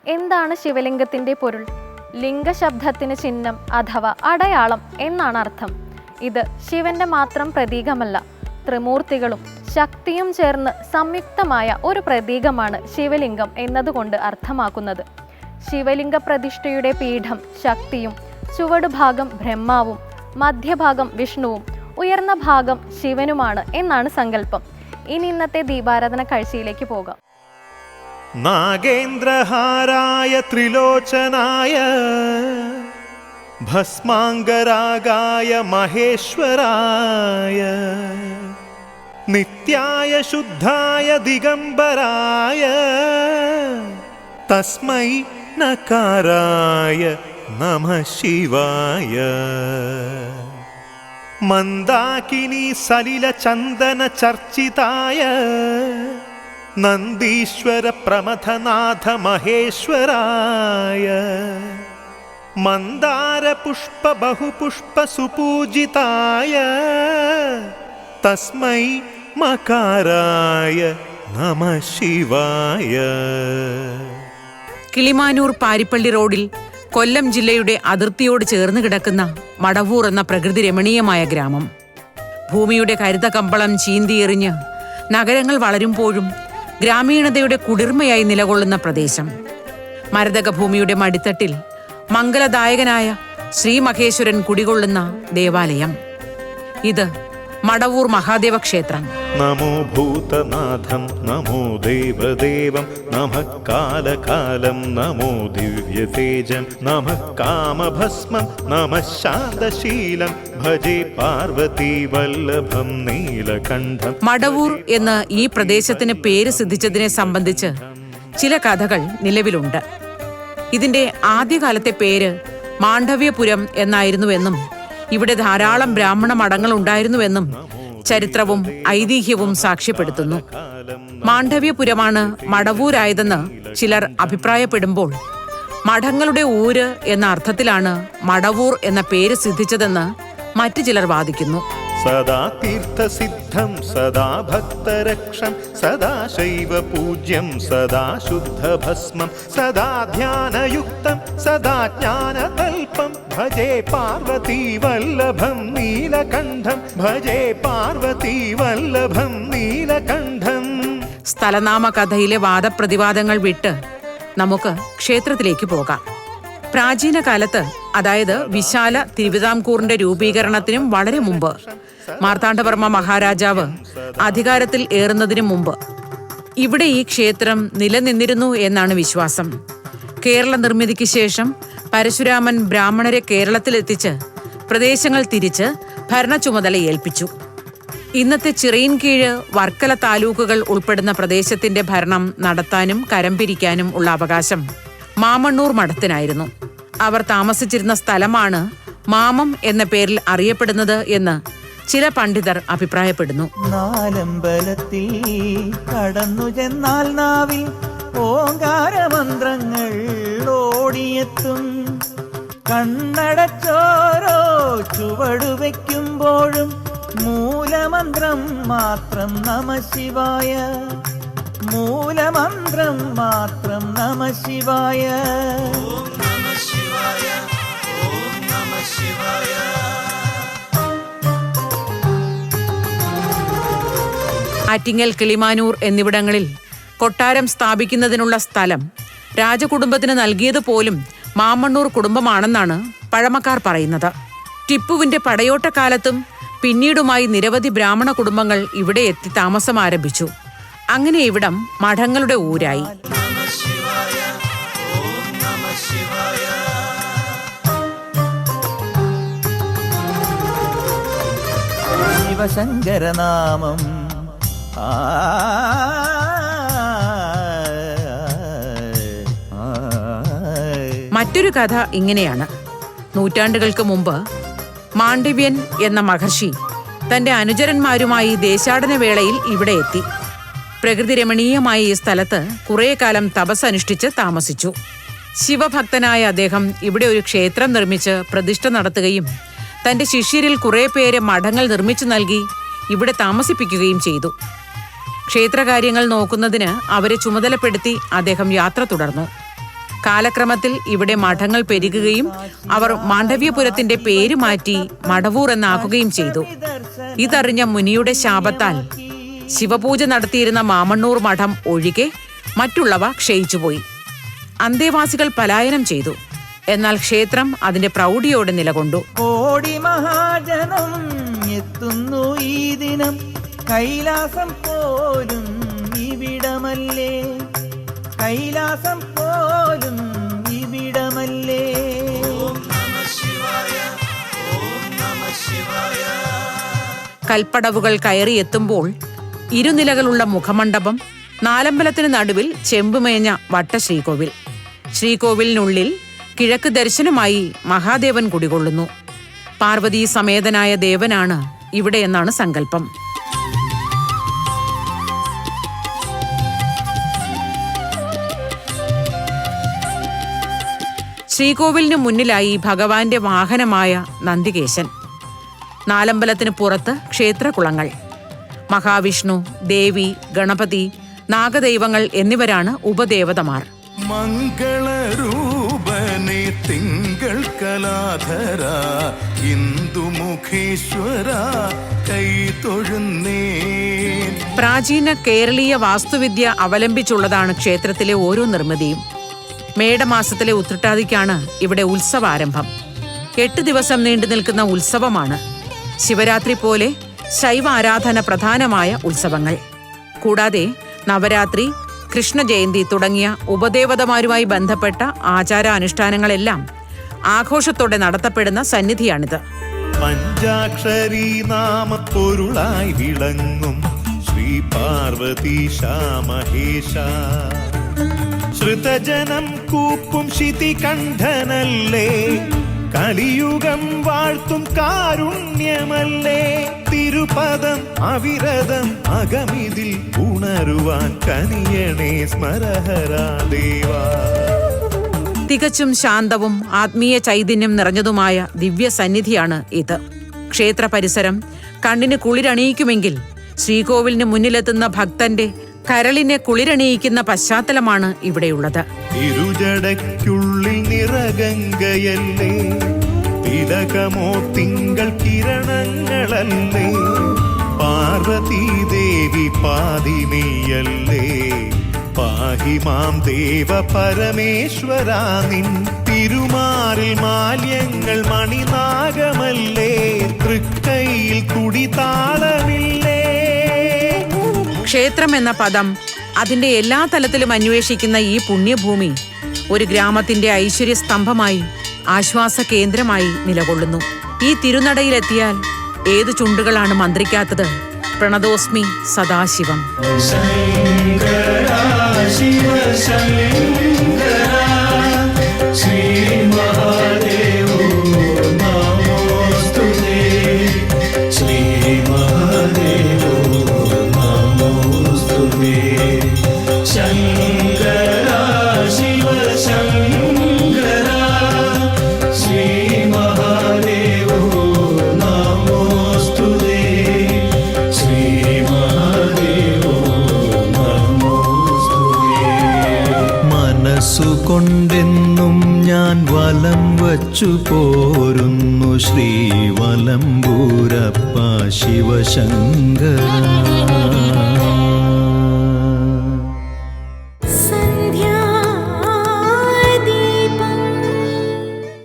എന്താണ് ശിവലിംഗത്തിന്റെ പൊരുൾ? ലിംഗശബ്ദത്തിന് ചിഹ്നം അഥവാ അടയാളം എന്നാണ് അർത്ഥം. ഇത് ശിവന്റെ മാത്രം പ്രതീകമല്ല, ത്രിമൂർത്തികളും ശക്തിയും ചേർന്ന് സംയുക്തമായ ഒരു പ്രതീകമാണ് ശിവലിംഗം എന്നതുകൊണ്ട് അർത്ഥമാക്കുന്നത്. ശിവലിംഗ പ്രതിഷ്ഠയുടെ പീഠം ശക്തിയും, ചുവടുഭാഗം ബ്രഹ്മാവും, മധ്യഭാഗം വിഷ്ണുവും, ഉയർന്ന ഭാഗം ശിവനുമാണ് എന്നാണ് സങ്കല്പം. ഇനി ഇന്നത്തെ ദീപാരാധന കാഴ്ചയിലേക്ക് പോകാം. നാഗേന്ദ്രഹാരായ ത്രിലോചനായ ഭസ്മാംഗരാഗായ മഹേശ്വരായ നിത്യായ ശുദ്ധായ ദിഗംബരായ തസ്മൈ നകാരായ നമഃ ശിവായ. മന്ദാകിനി സലില ചന്ദന ചർച്ചിതായ നന്ദീശ്വര പ്രമഥനാഥ മഹേശ്വരായ മന്ദാര പുഷ്പ ബഹുപുഷ്പ സുപൂജിതായ തസ്മൈ മകാരായ നമഃ ശിവായ. കിളിമാനൂർ പാരിപ്പള്ളി റോഡിൽ കൊല്ലം ജില്ലയുടെ അതിർത്തിയോട് ചേർന്ന് കിടക്കുന്ന മടവൂർ എന്ന പ്രകൃതി രമണീയമായ ഗ്രാമം. ഭൂമിയുടെ കരുതകമ്പളം ചീന്തിയെറിഞ്ഞ് നഗരങ്ങൾ വളരുമ്പോഴും ഗ്രാമീണതയുടെ കുളിർമയായി നിലകൊള്ളുന്ന പ്രദേശം. മരതക ഭൂമിയുടെ മടിത്തട്ടിൽ മംഗലദായകനായ ശ്രീ മഹേശ്വരൻ കുടികൊള്ളുന്ന ദേവാലയം. ഇത് മടവൂർ മഹാദേവ ക്ഷേത്രം. നമോ ഭൂതനാഥം നമോ ദേവദേവം നമഃ കാലകാലം നമോ ദിവ്യതേജം നമഃ കാമഭസ്മം നമഃ ശാന്തശീലം ഭജേ പാർവതി വല്ലഭം നീലകണ്ഠം. മടവൂർ എന്ന് ഈ പ്രദേശത്തിന് പേര് സിദ്ധിച്ചതിനെ സംബന്ധിച്ച് ചില കഥകൾ നിലവിലുണ്ട്. ഇതിന്റെ ആദ്യകാലത്തെ പേര് മാണ്ഡവ്യപുരം എന്നായിരുന്നുവെന്നും ഇവിടെ ധാരാളം ബ്രാഹ്മണ മഠങ്ങൾ ഉണ്ടായിരുന്നുവെന്നും ചരിത്രവും ഐതിഹ്യവും സാക്ഷ്യപ്പെടുത്തുന്നു. മാണ്ഡവ്യപുരമാണ് മടവൂരായതെന്ന് ചിലർ അഭിപ്രായപ്പെടുമ്പോൾ മഠങ്ങളുടെ ഊര് എന്ന അർത്ഥത്തിലാണ് മടവൂർ എന്ന പേര് സിദ്ധിച്ചതെന്ന് മറ്റു ചിലർ വാദിക്കുന്നു. സദാ തീർത്ഥസിദ്ധം സദാ ഭക്തരക്ഷം സദാ ശൈവ പൂജ്യം സദാ ശുദ്ധഭസ്മം സദാ ധ്യാനയുക്തം സദാ ജ്ഞാനതൽപം ഭജേ പാർവതി വല്ലഭം നീലകണ്ഠം ഭജേ പാർവതി വല്ലഭം നീലകണ്ഠം. സ്ഥലനാമ കഥയിലെ വാദപ്രതിവാദങ്ങൾ വിട്ട് നമുക്ക് ക്ഷേത്രത്തിലേക്ക് പോകാം. പ്രാചീന കാലത്ത്, അതായത് വിശാല തിരുവിതാംകൂറിന്റെ രൂപീകരണത്തിനും വളരെ മുമ്പ്, മാർത്താണ്ഡവർമ്മ മഹാരാജാവ് അധികാരത്തിൽ ഏറുന്നതിനു മുമ്പ് ഇവിടെ ഈ ക്ഷേത്രം നിലനിന്നിരുന്നു എന്നാണ് വിശ്വാസം. കേരള നിർമ്മിതിക്ക് ശേഷം പരശുരാമൻ ബ്രാഹ്മണരെ കേരളത്തിലെത്തിച്ച് പ്രദേശങ്ങൾ തിരിച്ച് ഭരണ ചുമതല ഏൽപ്പിച്ചു. ഇന്നത്തെ ചിറയിൻകീഴ്, വർക്കല താലൂക്കുകൾ ഉൾപ്പെടുന്ന പ്രദേശത്തിന്റെ ഭരണം നടത്താനും കരം പിരിക്കാനും ഉള്ള അവകാശം മാമണ്ണൂർ മഠത്തിനായിരുന്നു. അവർ താമസിച്ചിരുന്ന സ്ഥലമാണ് മാമം എന്ന പേരിൽ അറിയപ്പെടുന്നത് എന്ന് ചില പണ്ഡിതർ അഭിപ്രായപ്പെടുന്നു. നാലമ്പലത്തിൽ കടന്നു ചെന്നാൽ നാവിൽ ഓങ്കാരമന്ത്രങ്ങൾ ഓടിയെത്തും. കണ്ണടച്ചോരോ ചുവടുവെക്കുമ്പോഴും മൂലമന്ത്രം മാത്രം നമഃ ശിവായ, മൂലമന്ത്രം മാത്രം നമഃ ശിവായ. ആറ്റിങ്ങൽ, കിളിമാനൂർ എന്നിവിടങ്ങളിൽ കൊട്ടാരം സ്ഥാപിക്കുന്നതിനുള്ള സ്ഥലം രാജകുടുംബത്തിന് നൽകിയത് പോലും മാമണ്ണൂർ കുടുംബമാണെന്നാണ് പഴമക്കാർ പറയുന്നത്. ടിപ്പുവിന്റെ പടയോട്ടക്കാലത്തും പിന്നീടുമായി നിരവധി ബ്രാഹ്മണ കുടുംബങ്ങൾ ഇവിടെ എത്തി താമസം ആരംഭിച്ചു. അങ്ങനെ ഇവിടം മഠങ്ങളുടെ ഊരായി. ശിവശങ്കരനാമം മറ്റൊരു കഥ ഇങ്ങനെയാണ്. നൂറ്റാണ്ടുകൾക്ക് മുമ്പ് മാണ്ഡവ്യൻ എന്ന മഹർഷി തന്റെ അനുചരന്മാരുമായി ദേശാടന വേളയിൽ ഇവിടെ എത്തി. പ്രകൃതി രമണീയമായ ഈ സ്ഥലത്ത് കുറേ കാലം തപസ്സനുഷ്ഠിച്ച് താമസിച്ചു. ശിവഭക്തനായ അദ്ദേഹം ഇവിടെ ഒരു ക്ഷേത്രം നിർമ്മിച്ച് പ്രതിഷ്ഠ നടത്തുകയും തന്റെ ശിഷ്യരിൽ കുറേ പേരെ മഠങ്ങൾ നിർമ്മിച്ചു നൽകി ഇവിടെ താമസിപ്പിക്കുകയും ചെയ്തു. ക്ഷേത്രകാര്യങ്ങൾ നോക്കുന്നതിന് അവരെ ചുമതലപ്പെടുത്തി അദ്ദേഹം യാത്ര തുടർന്നു. കാലക്രമത്തിൽ ഇവിടെ മഠങ്ങൾ പെരുകുകയും അവർ മാണ്ഡവ്യപുരത്തിന്റെ പേര് മാറ്റി മടവൂർ എന്നാക്കുകയും ചെയ്തു. ഇതറിഞ്ഞ മുനിയുടെ ശാപത്താൽ ശിവപൂജ നടത്തിയിരുന്ന മാമണ്ണൂർ മഠം ഒഴികെ മറ്റുള്ളവ ക്ഷയിച്ചുപോയി. അന്തേവാസികൾ പലായനം ചെയ്തു. എന്നാൽ ക്ഷേത്രം അതിന്റെ പ്രൗഢിയോടെ നിലകൊണ്ടു. കോടി മഹാജനം എത്തുന്നു ഈ ദിനം, കൈലാസം പോലും ഇവിടമല്ലേ, കൈലാസം പോലും ഇവിടമല്ലേ. കൽപ്പടവുകൾ കയറിയെത്തുമ്പോൾ ഇരുനിലകളുള്ള മുഖമണ്ഡപം, നാലമ്പലത്തിന് നടുവിൽ ചെമ്പുമേഞ്ഞ വട്ടശ്രീകോവിൽ. ശ്രീകോവിലിനുള്ളിൽ കിഴക്ക് ദർശനമായി മഹാദേവൻ കുടികൊള്ളുന്നു. പാർവതീ സമേതനായ ദേവനാണ് ഇവിടെയെന്നാണ് സങ്കല്പം. ശ്രീകോവിലിന് മുന്നിലായി ഭഗവാന്റെ വാഹനമായ നന്ദികേശൻ. നാലമ്പലത്തിന് പുറത്ത് ക്ഷേത്രകുളങ്ങൾ. മഹാവിഷ്ണു, ദേവി, ഗണപതി, നാഗദൈവങ്ങൾ എന്നിവരാണ് ഉപദേവതമാർ. മംഗളരൂപനെ തിങ്കൾ കലാധര ഇന്ദുമുഖേശ്വര കൈതൊഴുന്നേ. പ്രാചീന കേരളീയ വാസ്തുവിദ്യ അവലംബിച്ചുള്ളതാണ് ക്ഷേത്രത്തിലെ ഓരോ നിർമ്മിതിയും. മേടമാസത്തിലെ ഉത്രട്ടാതിക്കാണ് ഇവിടെ ഉത്സവാരംഭം. 8 ദിവസം നീണ്ടു നിൽക്കുന്ന ഉത്സവമാണ്. ശിവരാത്രി പോലെ ശൈവ ആരാധന പ്രധാനമായ ഉത്സവങ്ങൾ. കൂടാതെ നവരാത്രി, കൃഷ്ണജയന്തി തുടങ്ങിയ ഉപദേവതമാരുമായി ബന്ധപ്പെട്ട ആചാരാനുഷ്ഠാനങ്ങളെല്ലാം ആഘോഷത്തോടെ നടത്തപ്പെടുന്ന സന്നിധിയാണിത്. പഞ്ചാക്ഷരി നാമപ്പൊരുളായി വിളങ്ങും ശ്രീ പാർവതീശ മഹേശ, ശ്രുതജനം കൂപ്പും ശിതികണ്ഠനല്ലേ, കലിയുഗം വാഴ്ത്തും കാരുണ്യമല്ലേ, തിരുപദം അവിരതം അകമിതിൽ ഉണരുവാൻ കനിയണേ സ്മരഹരാ ദേവാ. തികച്ചും ശാന്തവും ആത്മീയ ചൈതന്യം നിറഞ്ഞതുമായ ദിവ്യ സന്നിധിയാണ് ഇത്. ക്ഷേത്ര പരിസരം കണ്ണിന് കുളിരണിയിക്കുമെങ്കിൽ ശ്രീകോവിലിന് മുന്നിലെത്തുന്ന ഭക്തന്റെ കരളിനെ കുളിരണിയിക്കുന്ന പശ്ചാത്തലമാണ് ഇവിടെയുള്ളത്. ഇരുജടയ്ക്കുള്ളിൽ നിറഗംഗയല്ലേ, തിലകമോ തിങ്കൾ കിരണങ്ങളല്ലേ, പാർവതീ ദേവി പാതിമേയല്ലേ, പാഹി മാം ദേവ പരമേശ്വരാ നിൻ തിരുമാറിൽ മാല്യങ്ങൾ മണിനാഗമല്ലേ, തൃക്കൈയിൽ തുടിതാളമില്ലേ. ക്ഷേത്രം എന്ന പദം അതിന്റെ എല്ലാ തലത്തിലും അന്വേഷിക്കുന്ന ഈ പുണ്യഭൂമി ഒരു ഗ്രാമത്തിന്റെ ഐശ്വര്യ സ്തംഭമായി, ആശ്വാസ കേന്ദ്രമായി നിലകൊള്ളുന്നു. ഈ തിരുനടയിലെത്തിയാൽ ഏതു ചുണ്ടുകളാണ് മന്ത്രിക്കാത്തത്? പ്രണതോസ്മി സദാശിവം. മനസ്സുകൊണ്ടെന്നും ഞാൻ വലം വച്ചു പോരുന്നു ശ്രീവലംബൂരപ്പ ശിവശങ്കര.